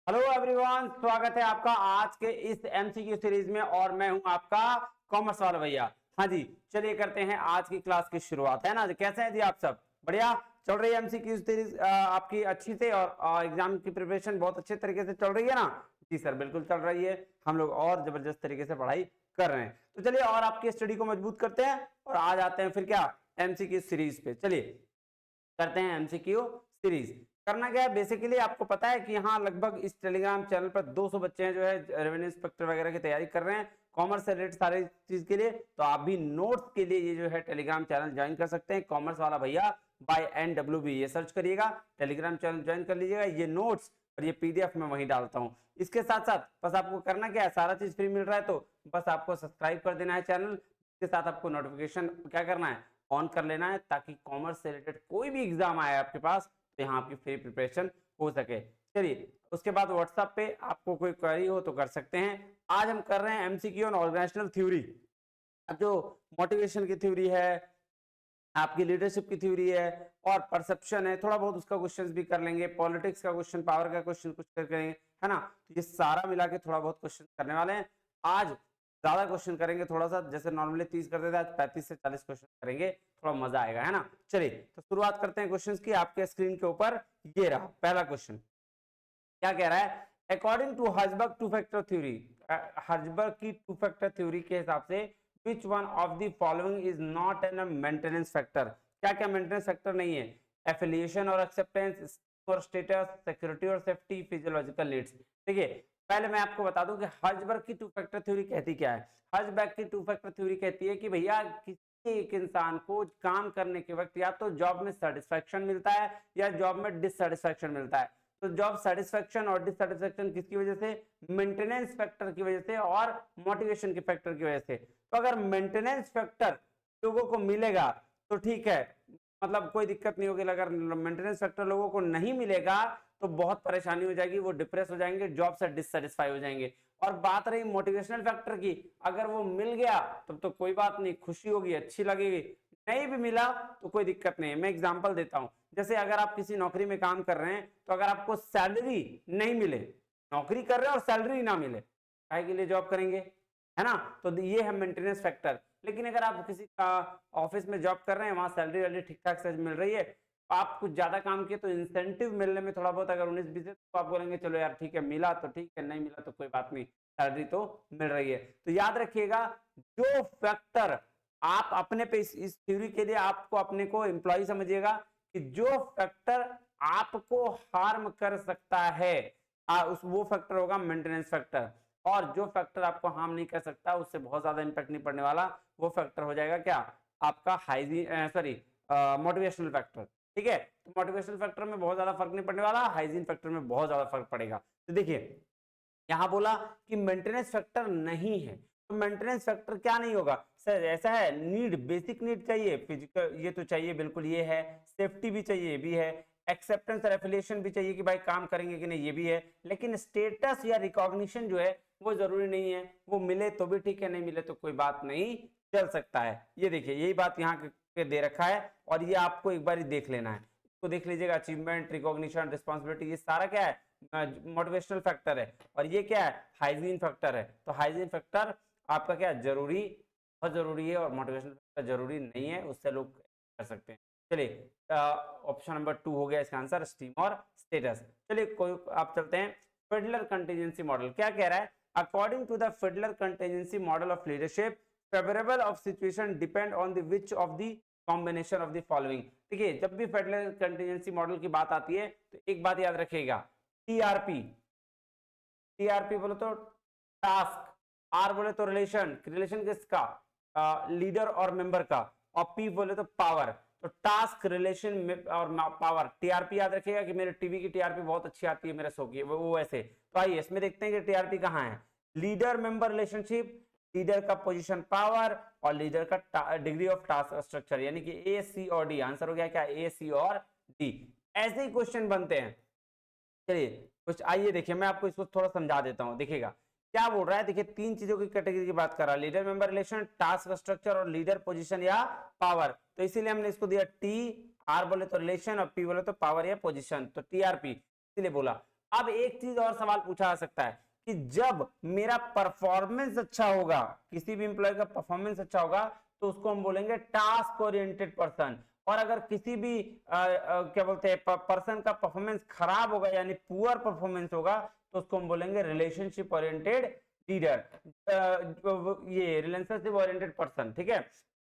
Hello everyone, स्वागत है आपका आज के इस एमसीक्यू सीरीज में और मैं हूं आपका कॉमर्स वाला भैया। हाँ जी, चलिए करते हैं आज की क्लास की शुरुआत, है ना। कैसे हैं जी आप सब? बढ़िया चल रही है एमसीक्यू सीरीज आपकी अच्छी से, और एग्जाम की प्रिपरेशन बहुत अच्छे तरीके से चल रही है ना? जी सर, बिल्कुल चल रही है। हम लोग और जबरदस्त तरीके से पढ़ाई कर रहे हैं, तो चलिए और आपकी स्टडी को मजबूत करते हैं और आ जाते हैं फिर क्या एमसीक्यू सीरीज पे। चलिए करते हैं एमसीक्यू सीरीज। करना क्या है, बेसिकली आपको पता है कि यहाँ लगभग इस टेलीग्राम चैनल पर 200 बच्चे हैं जो है रेवेन्यू इंस्पेक्टर वगैरह की तैयारी कर रहे हैं कॉमर्स से रिलेटेड सारी चीज के लिए। तो आप भी नोट्स के लिए ये जो है टेलीग्राम चैनल ज्वाइन कर सकते हैं, कॉमर्स वाला भैया बाय NWB, ये सर्च करिएगा, टेलीग्राम चैनल ज्वाइन कर लीजिएगा। ये नोट्स और ये पीडीएफ में वहीं डालता हूँ। इसके साथ साथ बस आपको करना क्या है, सारा चीज फ्री मिल रहा है तो बस आपको सब्सक्राइब कर देना है चैनल के साथ। आपको नोटिफिकेशन क्या करना है, ऑन कर लेना है, ताकि कॉमर्स से रिलेटेड कोई भी एग्जाम आए आपके पास तो यहाँ आपकी फ्री प्रिपरेशन हो सके। चलिए उसके बाद व्हाट्सएप पे आपको कोई क्वेरी हो तो कर सकते हैं। आज हम कर रहे हैं एमसीक्यू ऑन ऑर्गेनाइजेशनल थ्योरी। अब जो मोटिवेशन की थ्योरी है, आपकी लीडरशिप की थ्योरी है और परसेप्शन है, थोड़ा बहुत उसका क्वेश्चंस भी कर लेंगे, पॉलिटिक्स का क्वेश्चन, पावर का क्वेश्चन कुछ करेंगे, है ना। तो ये सारा मिला के थोड़ा बहुत क्वेश्चन करने वाले हैं। आज ज्यादा क्वेश्चन करेंगे, थोड़ा सा जैसे नॉर्मली 30 करते थे, आज 35 से 40 क्वेश्चन करेंगे, थोड़ा मजा आएगा, है ना। चलिए तो शुरुआत करते हैं क्वेश्चंस की। आपके स्क्रीन के ऊपर ये रहा पहला क्वेश्चन। क्या कह रहा है, according to Herzberg two factor theory, Herzberg की टू फैक्टर थ्योरी के हिसाब से which one of the following is not an a maintenance factor? क्या क्या मेंटेनेंस फैक्टर नहीं है? एफिलिएशन और एक्सेप्टेंस और स्टेटस, सिक्योरिटी और सेफ्टी, फिजियोलॉजिकल नीड्स। देखिए पहले मैं आपको बता दूं कि हर्जबर्ग की टू फैक्टर थ्योरी कहती क्या है। हर्जबर्ग की टू फैक्टर थ्योरी कहती है कि भैया किसी एक इंसान को काम करने के वक्त या तो जॉब में सेटिस्फैक्शन मिलता है या जॉब में डिससेटिस्फैक्शन मिलता है। तो जॉब सेटिस्फैक्शन और डिससेटिस्फैक्शन किसकी वजह से? मेंटेनेंस फैक्टर की वजह से और मोटिवेशन के फैक्टर की वजह से। तो अगर मेंटेनेंस फैक्टर लोगों को मिलेगा तो ठीक है, मतलब कोई दिक्कत नहीं होगी। अगर मेंटेनेंस फैक्टर लोगों को नहीं मिलेगा तो बहुत परेशानी हो जाएगी, वो डिप्रेस हो जाएंगे, जॉब से डिससेटिस्फाई हो जाएंगे। और बात रही मोटिवेशनल फैक्टर की, अगर वो मिल गया तब तो कोई बात नहीं, खुशी होगी, अच्छी लगेगी। नहीं भी मिला तो कोई दिक्कत नहीं है। मैं एग्जांपल देता हूं, जैसे अगर आप किसी नौकरी में काम कर रहे हैं तो अगर आपको सैलरी नहीं मिले, नौकरी कर रहे हैं और सैलरी ना मिले, काहे के लिए जॉब करेंगे, है ना। तो ये है मेंटेनेंस फैक्टर। लेकिन अगर आप किसी ऑफिस में जॉब कर रहे हैं, वहां सैलरी वैलरी ठीक ठाक से मिल रही है, आप कुछ ज्यादा काम किए तो इंसेंटिव मिलने में थोड़ा बहुत अगर 19-20 है तो आप बोलेंगे चलो यार ठीक है, मिला तो ठीक है, नहीं मिला तो कोई बात नहीं, सैलरी तो मिल रही है। तो याद रखिएगा, जो फैक्टर आप अपने पे इस थ्योरी के लिए आपको अपने को एम्प्लॉय समझिएगा कि जो फैक्टर आपको हार्म कर सकता है वो फैक्टर होगा मेंटेनेंस फैक्टर। और जो फैक्टर आपको हार्म नहीं कर सकता, उससे बहुत ज्यादा इंपैक्ट नहीं पड़ने वाला, वो फैक्टर हो जाएगा क्या, आपका हाइजीन, सॉरी मोटिवेशनल फैक्टर। ठीक है, तो मोटिवेशनल फैक्टर में बहुत ज्यादा फर्क नहीं पड़ने वाला, हाइजीन फैक्टर में बहुत ज्यादा फर्क पड़ेगा। तो देखिए यहां बोला कि मेंटेनेंस फैक्टर नहीं है, तो मेंटेनेंस फैक्टर क्या नहीं होगा सर? ऐसा है, नीड, बेसिक नीड चाहिए, फिजिकल ये तो चाहिए बिल्कुल, ये है, सेफ्टी भी चाहिए, ये भी है, एक्सेप्टेंस और एफिलिएशन भी चाहिए कि भाई काम करेंगे कि नहीं, ये भी है। लेकिन स्टेटस या रिकॉग्निशन जो है वो जरूरी नहीं है, वो मिले तो भी ठीक है, नहीं मिले तो कोई बात नहीं, चल सकता है। ये देखिए यही बात यहाँ पे दे रखा है और ये आपको एक बार देख लेना है, इसको देख लीजिएगा। अचीवमेंट, रिकॉग्निशन, रिस्पॉन्सिबिलिटी, ये सारा क्या है, मोटिवेशनल फैक्टर है। और ये क्या है, हाइजीन फैक्टर है। तो हाइजीन फैक्टर आपका क्या जरूरी, बहुत जरूरी है, और मोटिवेशनल फैक्टर जरूरी नहीं है, उससे लोग कर सकते हैं। चलिए ऑप्शन नंबर 2 हो गया इसका आंसर, स्टीम और स्टेटस। चलिए कोई आप चलते हैं फिडलर कंटीजेंसी मॉडल। क्या कह रहा है, according to the Fiedler contingency model of leadership, favourable of situation depend on the which of the combination of the following. देखिए जब भी फेडरल कंटीजेंसी मॉडल की बात आती है तो एक बात याद रखिएगा, टीआरपी, टीआरपी बोले तो टास्क, आर बोले तो रिलेशन, रिलेशन किसका, लीडर और मेंबर का, और पी बोले तो पावर। तो टास्क, रिलेशन और पावर, टीआरपी याद रखिएगा कि मेरे टीवी की टीआरपी बहुत अच्छी आती है मेरे शो की, वो ऐसे। तो आइए इसमें देखते हैं कि टीआरपी कहाँ है। लीडर मेंबर रिलेशनशिप, लीडर का पोजीशन पावर, और लीडर का डिग्री ऑफ टास्क स्ट्रक्चर, यानी कि ए, सी और डी। आंसर हो गया क्या, ए, सी और डी। ऐसे ही क्वेश्चन बनते हैं। चलिए कुछ आइए देखिए, मैं आपको इसको थोड़ा समझा देता हूं। देखिएगा क्या बोल रहा है, देखिए तीन चीजों की कैटेगरी की बात कर रहा है, leader member relation, task structure और लीडर पोजीशन या पावर। तो इसीलिए हमने इसको दिया टी, आर बोले तो रिलेशन और पी बोले तो पावर या पोजीशन, तो टीआरपी इसीलिए बोला। अब एक चीज और सवाल पूछा जा सकता है कि जब मेरा परफॉर्मेंस अच्छा होगा, किसी भी एम्प्लॉय का परफॉर्मेंस अच्छा होगा, तो उसको हम बोलेंगे टास्क ओरिएंटेड पर्सन। और अगर किसी भी क्या बोलते हैं पर्सन का परफॉर्मेंस खराब होगा यानी पुअर परफॉर्मेंस होगा, तो उसको हम बोलेंगे रिलेशनशिप ओरिएंटेड लीडर, ये रिलेशनशिप ओरिएंटेड पर्सन। ठीक है,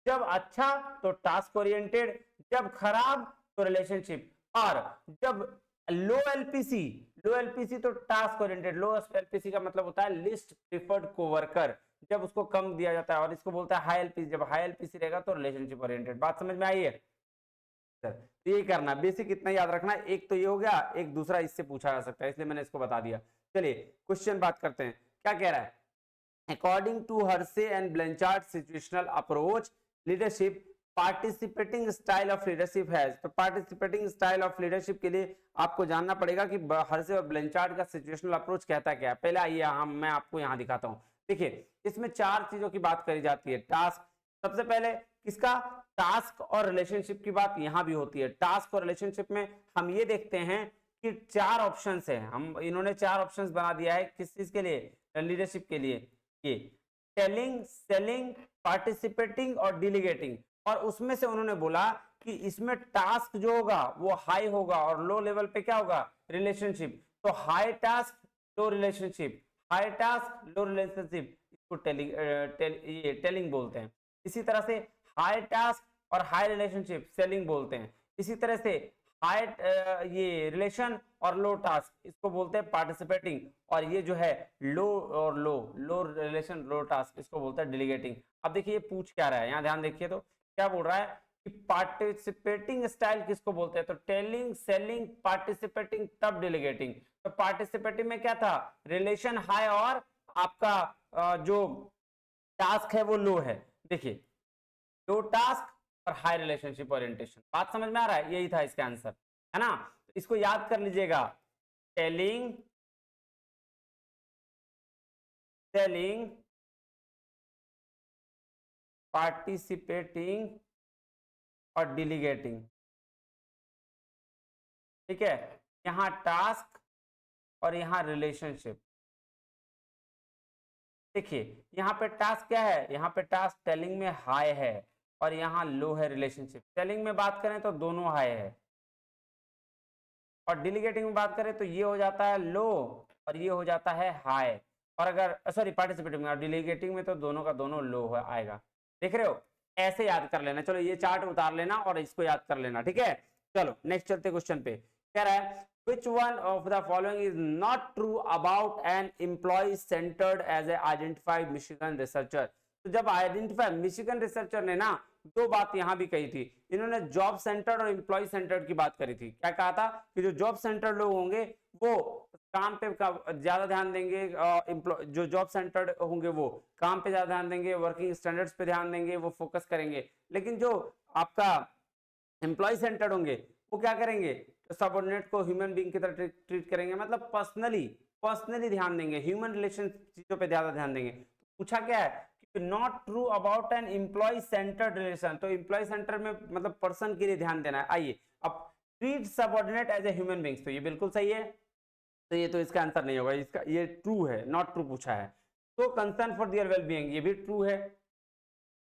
जब अच्छा तो टास्क ओरिएंटेड, जब खराब तो रिलेशनशिप, और जब लो एलपीसी, लो एलपीसी तो टास्क ओरिएंटेड। लो एलपीसी का मतलब होता है लिस्ट प्रिफर्ड कोवर्कर, जब उसको कम दिया जाता है, और इसको बोलता है हाई एलपीसी, जब हाई एलपीसी रहेगा तो रिलेशनशिप ओरिएंटेड। बात समझ में आई है? ये करना बेसिक इतना याद रखना। एक तो ये हो गया, एक दूसरा इससे पूछा जा सकता है, इसलिए मैंने इसको बता दिया। चलिए क्वेश्चन बात करते हैं, क्या कह रहा है? According to Hersey and Blanchard situational approach leadership participating style of leadership है। तो पार्टिसिपेटिंग स्टाइल ऑफ लीडरशिप के लिए आपको जानना पड़ेगा कि हर्से और ब्लैंचार्ड का सिचुएशनल अप्रोच कहता क्या है। पहले आइए मैं आपको यहां दिखाता हूं। देखिए इसमें चार चीजों की बात करी जाती है। टास्क, सबसे पहले किसका? टास्क और रिलेशनशिप की बात यहां भी होती है। टास्क और रिलेशनशिप में हम ये देखते हैं कि चार ऑप्शंस हैं, हम इन्होंने चार ऑप्शंस बना दिया है किस चीज के लिए? लीडरशिप के लिए। ये टेलिंग, सेलिंग, पार्टिसिपेटिंग और डिलीगेटिंग। और उसमें से उन्होंने बोला कि इसमें टास्क जो होगा वो हाई होगा और लो लेवल पे क्या होगा? रिलेशनशिप। तो high task low relationship, high task low relationship, इसको टेलिंग बोलते हैं। इसी तरह से हाई टास्क और हाई रिलेशनशिप सेलिंग बोलते हैं। इसी तरह से हाई ये रिलेशन और लो टास्क इसको बोलते हैं पार्टिसिपेटिंग, और ये जो है लो और लो रिलेशन लो टास्क इसको बोलते हैं डिलीगेटिंग। अब देखिए ये पूछ क्या रहा है, यहाँ ध्यान देखिए तो क्या बोल रहा है कि पार्टिसिपेटिंग स्टाइल किसको बोलते हैं? तो टेलिंग, सेलिंग, पार्टिसिपेटिंग, तब डिलीगेटिंग। तो पार्टिसिपेटिंग में क्या था? रिलेशन हाई और आपका जो टास्क है वो लो है। देखिए लो टास्क और हाई रिलेशनशिप ओरिएंटेशन। बात समझ में आ रहा है? यही था इसका आंसर, है ना? तो इसको याद कर लीजिएगा, टेलिंग, सेलिंग, पार्टिसिपेटिंग और डिलीगेटिंग। ठीक है, यहां टास्क और यहां रिलेशनशिप। देखिए यहां पे टास्क क्या है? यहां पे टास्क टेलिंग में हाई है और यहां लो है रिलेशनशिप। टेलिंग में बात करें तो दोनों हाई है, और डिलीगेटिंग में बात करें तो ये हो जाता है लो और ये हो जाता है हाई। और अगर सॉरी पार्टिसिपेटिंग में और डिलीगेटिंग में तो दोनों का दोनों लो आएगा। देख रहे हो? ऐसे याद कर लेना। चलो ये चार्ट उतार लेना और इसको याद कर लेना। ठीक है, चलो नेक्स्ट चलते क्वेश्चन पे। कह रहा है which one of the following is not true about an employee centered as a identified Michigan researcher। तो जब आइडेंटिफाई मिशिगन रिसर्चर ने ना दो बात यहां भी कही थी, इन्होंने जॉब सेंटर्ड और एम्प्लॉय सेंटर्ड की बात करी थी। क्या कहा था कि जो जॉब सेंटर्ड लोग होंगे वो काम पे ज्यादा ध्यान देंगे, जो जॉब सेंटर्ड होंगे वो काम पे ज्यादा ध्यान देंगे, वर्किंग स्टैंडर्ड्स पे ध्यान देंगे, वो फोकस करेंगे। लेकिन जो आपका एम्प्लॉय सेंटर्ड होंगे वो क्या करेंगे? सबऑर्डिनेट को ह्यूमन बीइंग की तरह ट्रीट करेंगे, मतलब पर्सनली ध्यान देंगे, ह्यूमन रिलेशन चीजों पे ज्यादा ध्यान देंगे। पूछा क्या है? Not true about an employee centered relation. तो एम्प्लॉय सेंटर में मतलब पर्सन के लिए ध्यान देना है। आइए अब treat subordinate as a human beings, तो ये बिल्कुल सही है, तो ये तो इसका आंसर नहीं होगा, इसका ये ट्रू है, नॉट ट्रू पूछा है। तो concern for their well being, ये भी ट्रू है,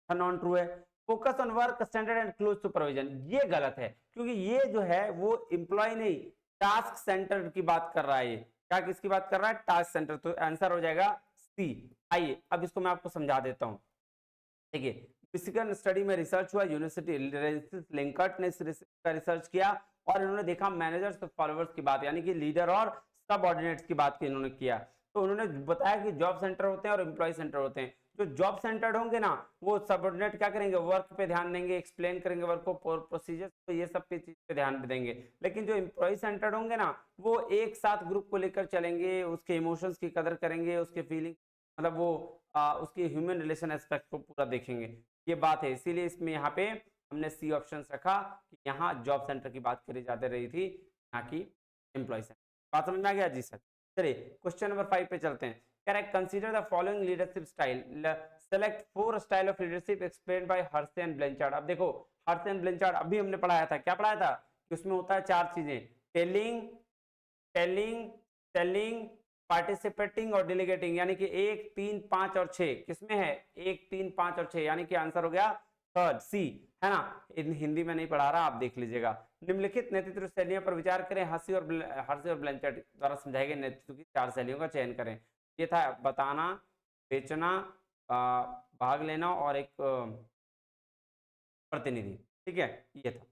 नॉन ट्रू है। Focus on work standard and close supervision, ये गलत है, क्योंकि ये जो है वो एम्प्लॉय नहीं टास्क सेंटर की बात कर रहा है। ये क्या किसकी बात कर रहा है? Task centre. तो आंसर हो जाएगा सी। आइए अब इसको मैं आपको समझा देता हूं। देखिए मिशिगन स्टडी में रिसर्च हुआ, यूनिवर्सिटी लिंकर्ट ने रिसर्च किया और इन्होंने देखा मैनेजर्स और फॉलोअर्स की बात, यानी कि लीडर और सबऑर्डिनेट्स की बात की इन्होंने किया। तो उन्होंने बताया कि जॉब सेंटर होते हैं और एम्प्लॉय सेंटर होते हैं। जो जॉब सेंटर्ड होंगे ना वो सबऑर्डिनेट क्या करेंगे? वर्क पे ध्यान देंगे, एक्सप्लेन करेंगे वर्क को, प्रोसीजर्स को, ये सब पे चीज पे ध्यान देंगे। लेकिन जो एम्प्लॉय सेंटर्ड होंगे ना वो एक साथ ग्रुप को लेकर चलेंगे, उसके इमोशंस की कदर करेंगे, उसके फीलिंग मतलब वो उसकी ह्यूमन रिलेशन एस्पेक्ट को पूरा देखेंगे। ये बात है, इसीलिए इसमें यहाँ पे हमने सी ऑप्शन रखा कि यहाँ जॉब सेंटर की बात करी जाती रही थी, यहाँ की एम्प्लॉय सेंटर। बात समझ में आ गया जी सर? चलिए क्वेश्चन नंबर 5 पे चलते हैं। Correct, consider the following leadership style, select 4 style of leadership explained by Hersey and Blanchard. अब देखो हर्से एंड ब्लैंचार्ड अभी हमने पढ़ाया था, क्या पढ़ाया था कि उसमें होता है 4 चीजें, टेलिंग, सेलिंग, पार्टिसिपेटिंग और डिलीगेटिंग, यानी कि 1, 3, 5 और 6 किसमें है? 1, 3, 5 और 6, यानी कि आंसर हो गया थर्ड सी, है ना। इन हिंदी में नहीं पढ़ा रहा, आप देख लीजिएगा। निम्नलिखित नेतृत्व शैलियों पर विचार करें, हर्षी और ब्लैंचर्ड द्वारा समझाई गई नेतृत्व की 4 शैलियों का चयन करें। ये था बताना, बेचना, भाग लेना और एक प्रतिनिधि, ठीक है, ये था।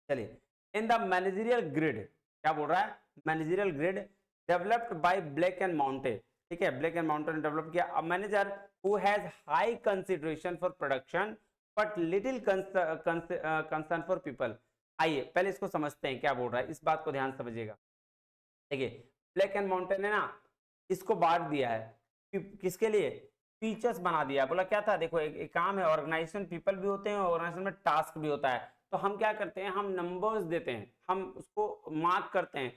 चलिए, इन द मैनेजरियल ग्रिड, क्या बोल रहा है? Managerial grid developed by black and mountain, ठीक है, ब्लैक एंड माउंटेन ने डेवलप किया। A manager who has high consideration for production but little concern for people. आइए पहले इसको समझते हैं क्या बोल रहा है, इस बात को ध्यान से समझिएगा। देखिए, ब्लैक एंड माउंटेन ने ना इसको बांट दिया है किसके लिए? फीचर्स बना दिया। बोला क्या था? देखो एक काम है, ऑर्गेनाइजेशन पीपल भी होते हैं, ऑर्गेनाइजेशन में टास्क भी होता है। तो हम क्या करते हैं? हम नंबर्स देते हैं, हम उसको मार्क करते हैं।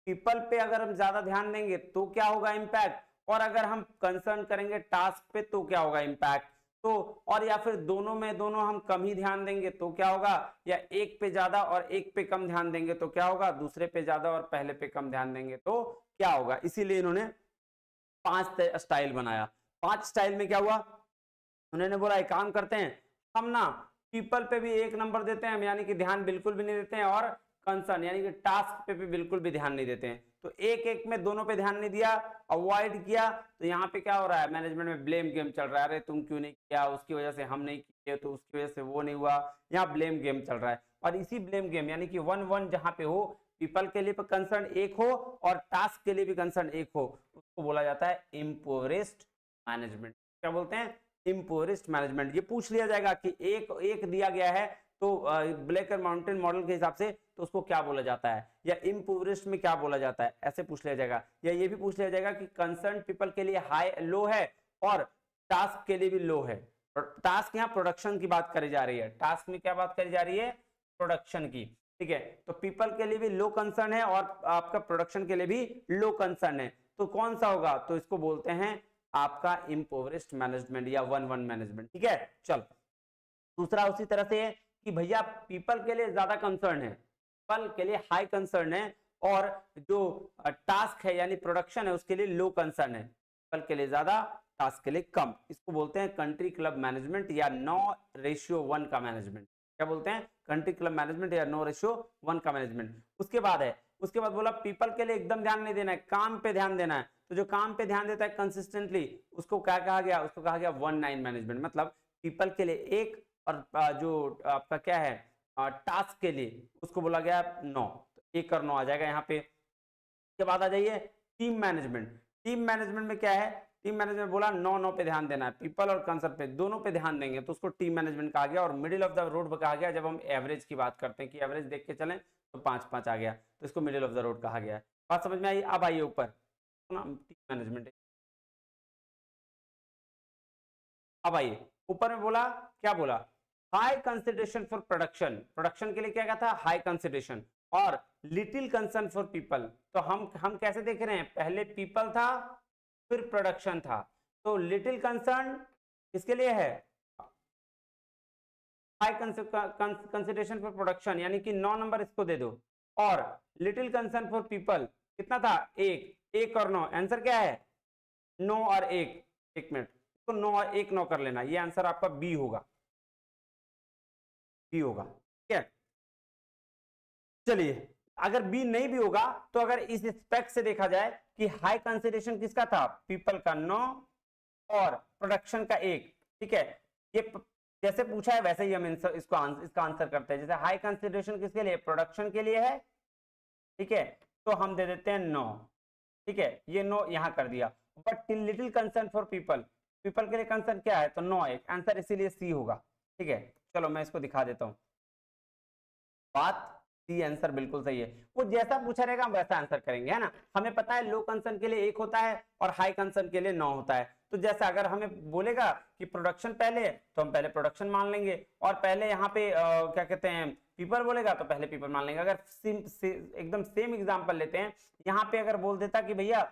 पीपल पे अगर हम ज्यादा ध्यान देंगे तो क्या होगा? इम्पैक्ट। और अगर हम कंसर्न करेंगे टास्क पे तो क्या होगा? इम्पैक्ट। तो और या फिर दोनों में दोनों हम कम ही ध्यान देंगे तो क्या होगा? या एक पे ज्यादा और एक पे कम ध्यान देंगे तो क्या होगा? दूसरे पे ज्यादा और पहले पे कम ध्यान देंगे तो क्या होगा? इसीलिए इन्होंने 5 स्टाइल बनाया। 5 स्टाइल में क्या हुआ? उन्होंने बोला एक काम करते हैं, हम ना पीपल पे भी 1 नंबर देते हैं, यानी कि ध्यान बिल्कुल भी नहीं देते हैं, और कंसर्न यानी कि टास्क पे भी बिल्कुल भी ध्यान नहीं देते हैं। तो एक एक में दोनों पे ध्यान नहीं दिया, अवॉइड किया। तो यहाँ पे क्या हो रहा है? मैनेजमेंट में ब्लेम गेम चल रहा है। अरे तुम क्यों नहीं किया, उसकी वजह से हम नहीं किए, तो उसकी वजह से वो नहीं हुआ। यहाँ ब्लेम गेम चल रहा है। और इसी ब्लेम गेम यानी कि 1-1 जहां पे हो, पीपल के लिए कंसर्न एक हो और टास्क के लिए भी कंसर्न एक हो, उसको बोला जाता है इम्पोवरिश्ड मैनेजमेंट। क्या बोलते हैं? इम्पोवरिश्ड मैनेजमेंट। ये पूछ लिया जाएगा कि एक दिया गया है तो ब्लैक एंड माउंटेन मॉडल के हिसाब से तो उसको क्या बोला जाता है, या इम्पोवरिश्ड में क्या बोला जाता है, ऐसे पूछ लिया जाएगा। या ये भी पूछ लिया जाएगा कि कंसर्न पीपल के लिए हाई लो है और टास्क के लिए भी लो है। टास्क यहाँ प्रोडक्शन की बात करी जा रही है, टास्क में क्या बात करी जा रही है? प्रोडक्शन की, ठीक है। तो पीपल के लिए भी लो कंसर्न है और आपका प्रोडक्शन के लिए भी लो कंसर्न है, तो कौन सा होगा? तो इसको बोलते हैं आपका इम्पोवरिश्ड मैनेजमेंट या 1-1 मैनेजमेंट, ठीक है। चल, दूसरा उसी तरह से कि भैया पीपल के लिए ज्यादा कंसर्न है, पीपल के लिए हाई कंसर्न है, और जो टास्क है यानी प्रोडक्शन है उसके लिए लो कंसर्न है। पीपल के लिए ज्यादा, टास्क के लिए कम। इसको बोलते हैं कंट्री क्लब मैनेजमेंट या 9:1 का मैनेजमेंट। क्या बोलते हैं? कंट्री क्लब मैनेजमेंट या 9:1 का मैनेजमेंट। उसके बाद बोला पीपल के लिए एकदम ध्यान नहीं देना है, काम पे ध्यान देना है। तो जो काम पे ध्यान देता है कंसिस्टेंटली, उसको क्या कहा गया? उसको कहा गया 1-9 मैनेजमेंट। मतलब पीपल के लिए 1 और जो आपका क्या है टास्क के लिए उसको बोला गया 9। तो 1 और 9 आ जाएगा यहाँ पे। उसके बाद आ जाइए टीम मैनेजमेंट। टीम मैनेजमेंट में क्या है? टीम मैनेजमेंट बोला 9-9 पे ध्यान देना है, पीपल और कंसर्न पे दोनों पे ध्यान देंगे तो उसको टीम मैनेजमेंट कहा गया। और मिडिल ऑफ द रोड कहा गया जब हम एवरेज की बात करते हैं कि एवरेज देख के चलें तो 5-5 आ गया, तो इसको मिडिल ऑफ द रोड कहा गया है। बात समझ में आई? अब आइए ऊपर टीम मैनेजमेंट। अब आइए ऊपर में बोला, क्या बोला? High consideration for production. Production के लिए क्या कहता है? High consideration. और लिटिल कंसर्न फॉर पीपल। तो हम कैसे देख रहे हैं? पहले पीपल था फिर प्रोडक्शन था, तो लिटिल कंसर्न किसके लिए है? हाई कंसिडरेशन फॉर प्रोडक्शन, यानी कि 9 नंबर इसको दे दो। और लिटिल कंसर्न फॉर पीपल कितना था? 1 और 9। आंसर क्या है? 9 और 1। 1 मिनट, तो 9 और 1 9 कर लेना, ये आंसर आपका बी होगा, बी होगा, ठीक है। चलिए, अगर बी नहीं भी होगा तो अगर इस स्पेक्ट से देखा जाए कि हाई कंसिडरेशन किसका था? पीपल का 9 और प्रोडक्शन का 1, ठीक है। ये जैसे पूछा है वैसे ही हम इसका आंसर करते हैं। जैसे हाई कंसिडरेशन किसके लिए? प्रोडक्शन के लिए है, ठीक है, तो हम दे देते हैं 9, ठीक है, ये 9 यहां कर दिया। But little concern for people, people के लिए कंसर्न क्या है? तो 9 1 आंसर, इसीलिए सी होगा, ठीक है। चलो मैं इसको दिखा देता हूं। बात सी आंसर बिल्कुल सही है। वो जैसा पूछा रहेगा हम वैसा आंसर करेंगे, है ना। हमें पता है लो कंसर्न के लिए 1 होता है और हाई कंसर्न के लिए 9 होता है। तो जैसा अगर हमें बोलेगा कि प्रोडक्शन पहले, तो हम पहले प्रोडक्शन मान लेंगे, और पहले यहाँ पे क्या कहते हैं पीपल बोलेगा तो पहले पीपल मान लेंगे। अगर एकदम सेम एग्जांपल लेते हैं, यहाँ पे अगर बोल देता कि भैया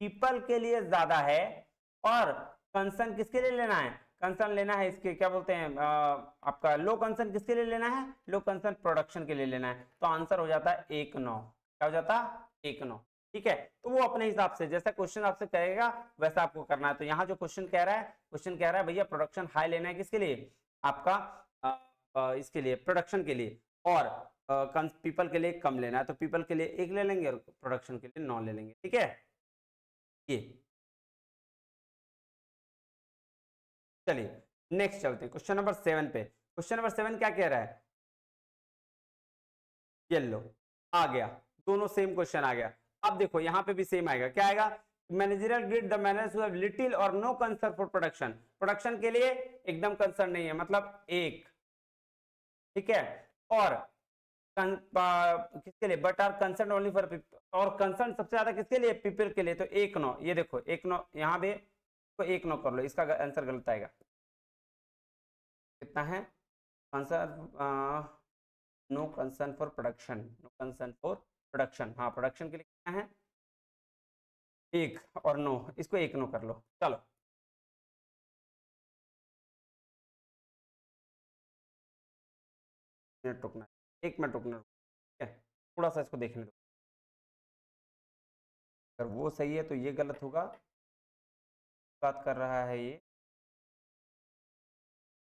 पीपल के लिए ज्यादा है और कंसर्न किसके लिए लेना है? कंसर्न लेना है इसके क्या बोलते हैं आपका लो कंसर्न किसके लिए लेना है? लो कंसर्न प्रोडक्शन के लिए लेना है, तो आंसर हो जाता है 1 9। क्या हो जाता? 1 9। ठीक है, तो वो अपने हिसाब से जैसा क्वेश्चन आपसे कहेगा वैसा आपको करना है। तो यहाँ जो क्वेश्चन कह रहा है भैया प्रोडक्शन हाई लेना है किसके लिए, आपका इसके लिए प्रोडक्शन के लिए, और पीपल के लिए कम लेना है, तो पीपल के लिए 1 ले लेंगे और प्रोडक्शन के लिए 9 ले लेंगे। ठीक है, ये चलिए नेक्स्ट चलते हैं क्वेश्चन नंबर 7 पे। क्वेश्चन नंबर 7 क्या कह रहा है, ये लो आ गया, दोनों सेम क्वेश्चन आ गया। अब देखो यहाँ पे भी सेम आएगा, क्या आएगा, managerial grade the managers who have little और no concern for production, production के लिए एकदम कंसर्न नहीं है, मतलब 1, ठीक है, और किसके लिए, but are concern only for, और कंसर्न सबसे ज्यादा किसके लिए, पीपल के लिए, तो 1-9, ये देखो 1-9 यहाँ पे, तो 1-9 कर लो, इसका आंसर गलत आएगा। कितना है answer, no concern for production, no concern for production, हाँ प्रोडक्शन के लिए कितना है 1 और 9, इसको 1-9 कर लो। चलो मिनट रुकना, 1 मिनट रुकना, ठीक है, थोड़ा सा इसको देखने दो, अगर वो सही है तो ये गलत होगा, बात कर रहा है ये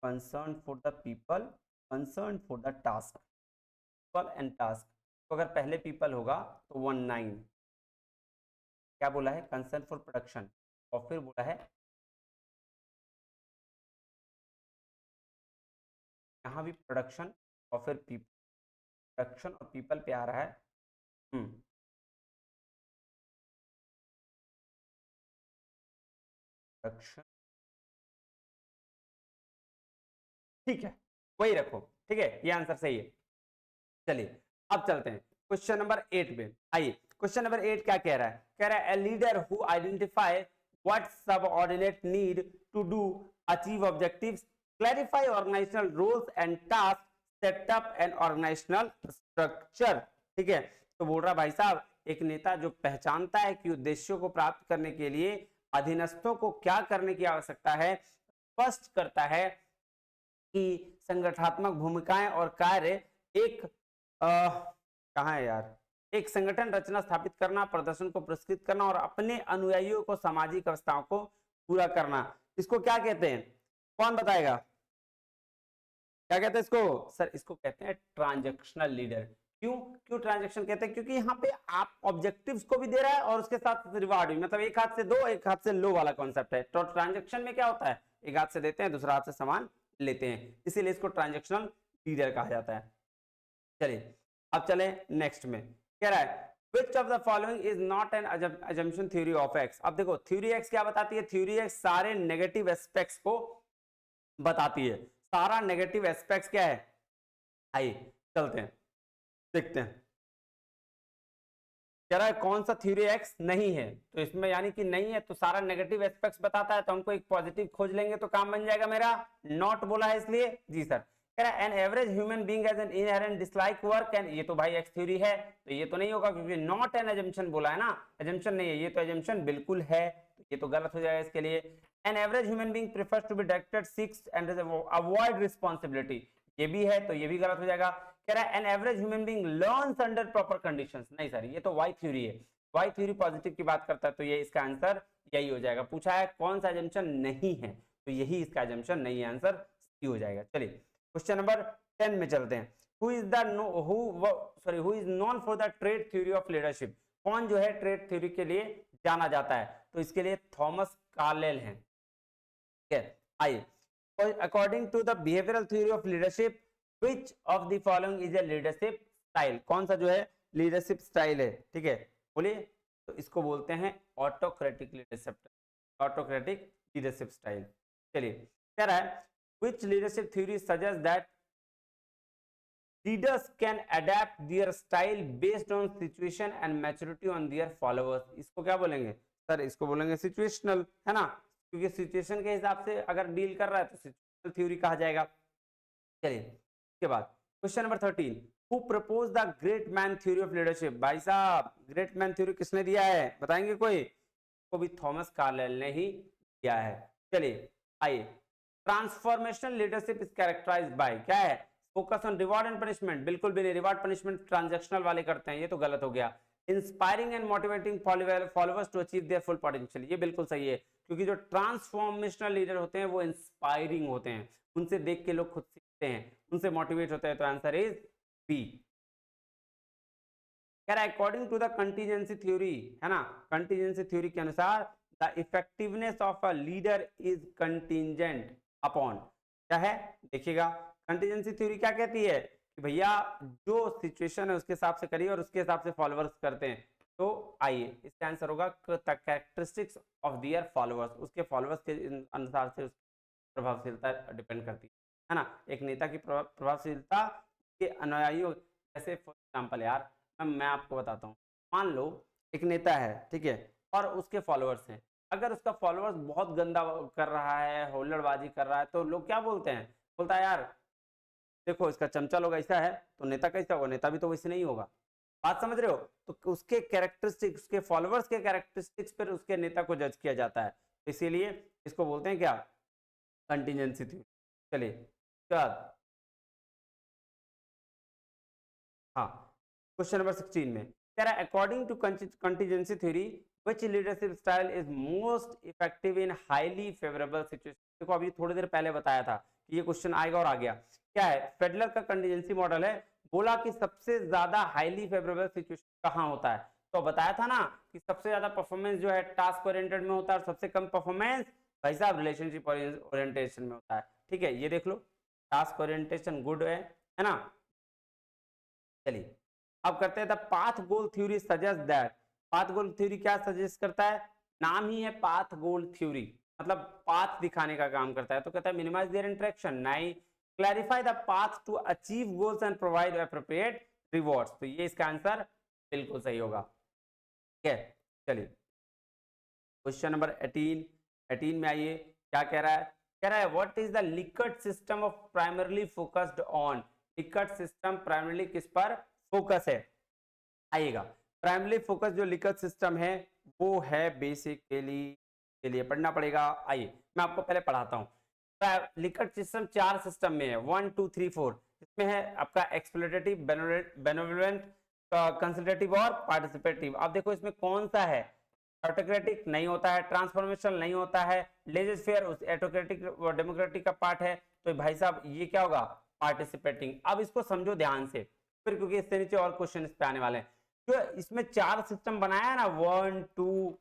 concern for the people, concern for the task, people and task, तो अगर पहले पीपल होगा तो 19, क्या बोला है कंसर्न फॉर प्रोडक्शन, और फिर बोला है यहाँ भी प्रोडक्शन और फिर पीपल, प्रोडक्शन और पीपल पे आ रहा है, प्रोडक्शन, ठीक है वही रखो, ठीक है ये आंसर सही है। चलिए अब चलते हैं क्वेश्चन नंबर 8 पे, आइए क्वेश्चन नंबर 8 क्या कह रहा है, कह रहा है a leader who identify what subordinate need to do achieve objectives, clarify organizational roles and task, set up an organizational structure, ठीक है, तो बोल रहा भाई साहब एक नेता जो पहचानता है कि उद्देश्यों को प्राप्त करने के लिए अधीनस्थों को क्या करने की आवश्यकता है, स्पष्ट करता है कि संगठनात्मक भूमिकाएं और कार्य एक कहाँ है यार, एक संगठन रचना स्थापित करना, प्रदर्शन को पुरस्कृत करना और अपने अनुयायियों को सामाजिक अवस्थाओं को पूरा करना, इसको क्या कहते हैं, कौन बताएगा, क्या कहते हैं इसको, सर इसको कहते हैं ट्रांजैक्शनल लीडर। क्यों ट्रांजैक्शन कहते हैं, क्योंकि यहाँ पे आप ऑब्जेक्टिव्स को भी दे रहा है और उसके साथ रिवार्ड भी, मतलब एक हाथ से दो एक हाथ से लो वाला कॉन्सेप्ट है। तो ट्रांजैक्शन में क्या होता है, एक हाथ से देते हैं दूसरा हाथ से सामान लेते हैं, इसीलिए इसको ट्रांजैक्शनल लीडर कहा जाता है। चलिए अब चले नेक्स्ट में, कह रहा है which of the following is not an assumption theory of x। अब देखो थ्योरी x क्या बताती है, थ्योरी x सारे नेगेटिव एस्पेक्ट्स को बताती है, सारा नेगेटिव एस्पेक्ट्स क्या है, आइए चलते हैं देखते हैं, कह रहा है कौन सा थ्योरी एक्स नहीं है, तो इसमें यानी कि नहीं है तो सारा नेगेटिव एस्पेक्ट्स बताता है, तो हमको एक पॉजिटिव खोज लेंगे तो काम बन जाएगा मेरा, नॉट बोला है इसलिए, जी सर, कह रहा है N average human being has an inherent dislike work, and ये तो भाई एक्स थ्योरी है तो ये तो नहीं होगा, क्योंकि नॉट एन अजम्पशन बोला है ना, अजम्पशन नहीं है, ये तो अजम्पशन बिल्कुल है, तो ये तो गलत हो जाएगा इसके लिए। An average human being prefers to be directed, seeks and avoid responsibility, ये भी है तो ये भी गलत हो जाएगा। कह रहा है N average human being learns under proper conditions, नहीं सर ये तो वाई थ्योरी है, वाई थ्योरी पॉजिटिव की बात करता है, तो ये इसका आंसर यही हो जाएगा। पूछा है कौन सा अजम्पशन नहीं है, तो यही इसका अजम्पशन नहीं है, आंसर सी हो जाएगा। चलिए क्वेश्चन नंबर 10 में चलते हैं, who is known for the trade theory of leadership, कौन जो है ट्रेड थ्योरी के लिए जाना जाता है, तो इसके लिए थॉमस कार्लेल हैं, ठीक है। आइए according to the behavioural theory of leadership which of the following is a leadership style, कौन सा जो है लीडरशिप स्टाइल है, ठीक है बोलिए, तो इसको बोलते हैं autocratic leadership, autocratic leadership style. चलिए कह रहा है which leadership theory suggests that leaders can adapt their style based on situation and maturity on their followers, इसको क्या बोलेंगे सर, इसको बोलेंगे सिचुएशनल, है ना, क्योंकि सिचुएशन के हिसाब से अगर डील कर रहा है तो सिचुएशनल थ्योरी कहा जाएगा। चलिए के बाद question number 13, who propose the great man theory of leadership, भाई साहब ग्रेट मैन थ्योरी किसने दिया है बताएंगे कोई, को भी थॉमस कार्लेल ने ही दिया है। चलिए आइए, transformational leadership is characterised by, क्या है, focus on reward and punishment, बिल्कुल भी नहीं, रिवॉर्ड पनिशमेंट ट्रांजैक्शनल वाले करते हैं, ये तो गलत हो गया। Inspiring and motivating followers to achieve their full potential. ये बिल्कुल सही है, क्योंकि जो ट्रांसफॉर्मेशनल लीडर होते हैं वो इंस्पायरिंग होते हैं, उनसे देख के लोग खुद सीखते हैं, उनसे मोटिवेट होते हैं। तो आंसर इज बी। कह रहा है according to the contingency theory, है ना, कंटीजेंसी थ्योरी के अनुसार the effectiveness of a leader is contingent upon, क्या है देखिएगा, कंटीजेंसी थ्योरी क्या कहती है कि भैया जो सिचुएशन है उसके हिसाब से करिए और उसके हिसाब से फॉलोअर्स करते हैं। तो आइए इसका आंसर होगा कैरेक्टरिस्टिक्स ऑफ दियर फॉलोअर्स, उसके फॉलोअर्स के अनुसार से प्रभावशीलता डिपेंड करती है ना। एक नेता की प्रभावशीलता के अनुयायियों, जैसे फॉर एग्जाम्पल यार मैं आपको बताता हूँ, मान लो एक नेता है, ठीक है, और उसके फॉलोअर्स हैं, अगर उसका फॉलोअर्स बहुत गंदा कर रहा है, हुल्लड़बाजी कर रहा है, तो लोग क्या बोलते हैं, बोलता है यार देखो इसका चमचा लोग ऐसा है तो नेता कैसा होगा, नेता भी तो वैसे नहीं होगा। बात समझ रहे हो? तो उसके कैरेक्टरिस्टिक्स, उसके फॉलोअर्स के कैरेक्टरिस्टिक्स पर उसके नेता को जज किया जाता है, इसीलिए इसको बोलते हैं क्या, कंटीजेंसी थ्योरी। चलिए क्या, हाँ क्वेश्चन नंबर 16 में कह रहा है according to contingency theory which leadership style is most effective in highly favourable situation. देखो अभी थोड़ी देर पहले बताया था कि ये क्वेश्चन आएगा और आ गया। क्या है, फेडलर का कंटीजेंसी मॉडल है, बोला कि सबसे ज्यादा हाईली फेवरेबल सिचुएशन कहाँ होता है, तो बताया था ना कि सबसे ज्यादा परफॉर्मेंस जो है टास्क ओरिएंटेड में होता है और सबसे कम परफॉर्मेंस भाई साहब रिलेशनशिप ओरिएंटेशन में होता है। ठीक है, ये देख लो, टास्क ओरिएंटेशन गुड है ना। चलिए अब करते हैं the path goal theory suggest that, path goal theory क्या सजेस्ट करता है, नाम ही है पाथ गोल थ्योरी, मतलब पाथ दिखाने का काम करता है। तो कहता है मिनिमाइज देयर इंटरेक्शन, नहीं, clarify the path to achieve goals and provide appropriate rewards. तो ये इसका आंसर बिल्कुल सही होगा। ठीक है, चलिए क्वेश्चन नंबर 18 में आइए, क्या कह रहा है, कह रहा है what is the Likert system of primarily focused on, Likert system primarily किस पर फोकस है, आइएगा प्राइमरी फोकस जो लिकर्ट सिस्टम है वो है बेसिकली, के लिए पढ़ना पड़ेगा। आइए मैं आपको पहले पढ़ाता हूँ। लिकर्ट सिस्टम 4 सिस्टम में है, 1 2 3 4, इसमें है आपका एक्सप्लोरेटिव, बेनेवोलेंट, कंसल्टेटिव और पार्टिसिपेटिव। अब देखो इसमें कौन सा है, ऑटोक्रेटिक नहीं होता है, ट्रांसफॉर्मेशनल नहीं होता है, लेजर फेयर ऑटोक्रेटिक डेमोक्रेटिक का पार्ट है, तो भाई साहब ये क्या होगा, पार्टिसिपेटिंग। अब इसको समझो ध्यान से फिर, क्योंकि इससे नीचे और क्वेश्चन इस पे आने वाले हैं। जो इसमें 4 सिस्टम बनाया है ना, 1 2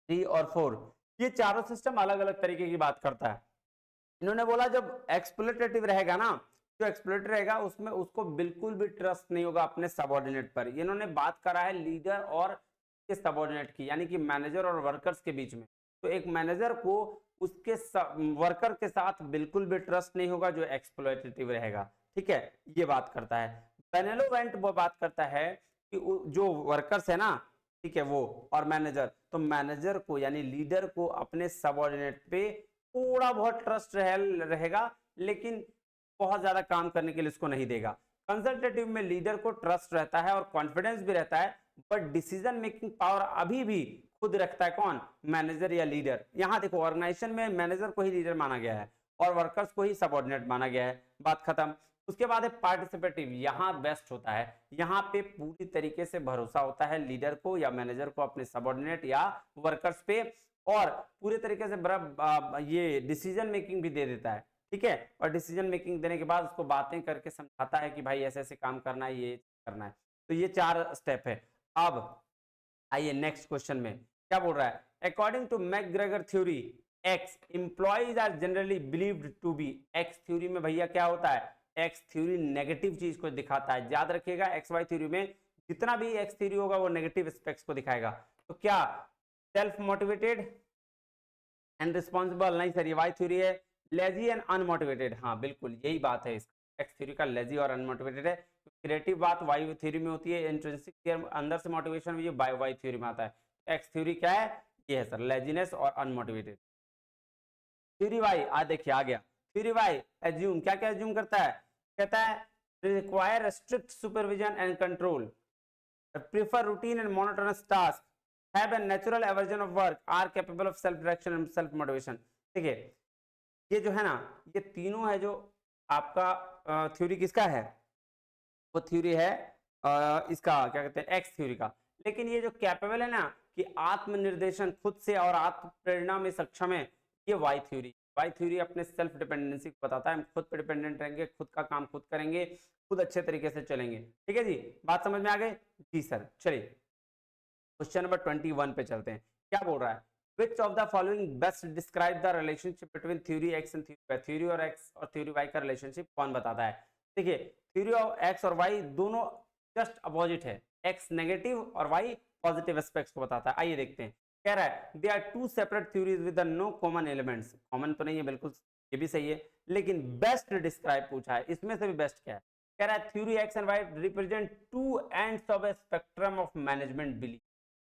3 और 4, ये चारों सिस्टम अलग अलग तरीके की बात करता है। इन्होंने बोला जब एक्सप्लोरेटिव रहेगा ना, जो एक्सप्लोरेटिव रहेगा उसमें उसको बिल्कुल भी ट्रस्ट नहीं होगा अपने सबऑर्डिनेट पर। इन्होंने बात करा है लीडर और सबऑर्डिनेट की, यानी कि मैनेजर और वर्कर्स के बीच में। तो एक मैनेजर को उसके वर्कर के साथ बिल्कुल भी ट्रस्ट नहीं होगा जो एक्सप्लोरेटिव रहेगा। ठीक है, ये बात करता है। बेनेवोलेंट वो बात करता है कि जो वर्कर्स है ना, ठीक है, वो और मैनेजर, तो मैनेजर को यानी लीडर को अपने सबऑर्डिनेट पे थोड़ा बहुत ट्रस्ट रहेगा, लेकिन बहुत ज्यादा काम करने के लिए उसको नहीं देगा। कंसल्टेटिव में लीडर को ट्रस्ट रहता है और कॉन्फिडेंस भी रहता है, बट डिसीजन मेकिंग पावर अभी भी खुद रखता है कौन, मैनेजर या लीडर। यहां देखो ऑर्गेनाइजेशन में मैनेजर को ही लीडर माना गया है और वर्कर्स को ही सबऑर्डिनेट माना गया है, बात खत्म। उसके बाद है पार्टिसिपेटिव, यहाँ बेस्ट होता है, यहाँ पे पूरी तरीके से भरोसा होता है लीडर को या मैनेजर को अपने सबऑर्डिनेट या वर्कर्स पे, और पूरे तरीके से ये डिसीजन मेकिंग भी दे देता है। ठीक है, और डिसीजन मेकिंग देने के बाद उसको बातें करके समझाता है कि भाई ऐसे ऐसे काम करना है, ये करना है। तो ये 4 स्टेप है। अब आइए नेक्स्ट क्वेश्चन में क्या बोल रहा है, according to McGregor theory X employees are generally believed to be, X theory में भैया क्या होता है, एक्स थ्योरी नेगेटिव चीज को दिखाता है, याद रखिएगा एक्स वाई थ्योरी में जितना भी एक्स थ्योरी होगा वो नेगेटिव एस्पेक्ट्स को दिखाएगा। तो क्या सेल्फ मोटिवेटेड एंड रिस्पॉन्सिबल, नहीं सर ये वाई थ्योरी है, लेजी एंड अनमोटिवेटेड, हाँ बिल्कुल यही बात है, एक्स थ्योरी का लेजी और अनमोटिवेटेड है। क्रिएटिव बात वाई थ्योरी में होती है, इंट्रिंसिक अंदर से मोटिवेशन ये वाई थ्योरी में आता है। एक्स थ्योरी क्या है, ये है सर लेजीनेस और अनमोटिवेटेड। थ्योरी वाई आज देखिए आ गया, थ्योरी वाई एज्यूम, क्या क्या एज्यूम करता है, कहता है require strict supervision and control, prefer routine and monotonous task, have a natural aversion of work, are capable of self direction and self motivation। ठीक है, ये जो है ना, ये तीनों है जो आपका थ्योरी किसका है, वो थ्योरी है इसका क्या कहते हैं एक्स थ्योरी का। लेकिन ये जो कैपेबल है ना कि आत्मनिर्देशन खुद से और आत्म प्रेरणा में सक्षम है, ये वाई थ्योरी अपने सेल्फ डिपेंडेंसी को बताता है। हम खुद पे डिपेंडेंट रहेंगे, खुद का काम खुद करेंगे, खुद अच्छे तरीके से चलेंगे। ठीक है जी, बात समझ में आ गई जी सर। चलिए क्वेश्चन नंबर 21 पे चलते हैं। क्या बोल रहा है, which of the following best describe the relationship between theory x and theory y? theory और x और theory y का रिलेशनशिप कौन बताता है? देखिए थ्योरी ऑफ x और y दोनों जस्ट अपोजिट है, x नेगेटिव और y पॉजिटिव एस्पेक्ट्स को बताता है। आइए देखते हैं। कह रहा है they are two separate theories with no common elements. Common तो नहीं है बिल्कुल, ये भी सही है, लेकिन बेस्ट डिस्क्राइब पूछा है, इसमें से भी बेस्ट क्या है? कह रहा है theory x and y represent two ends of A spectrum of management belief.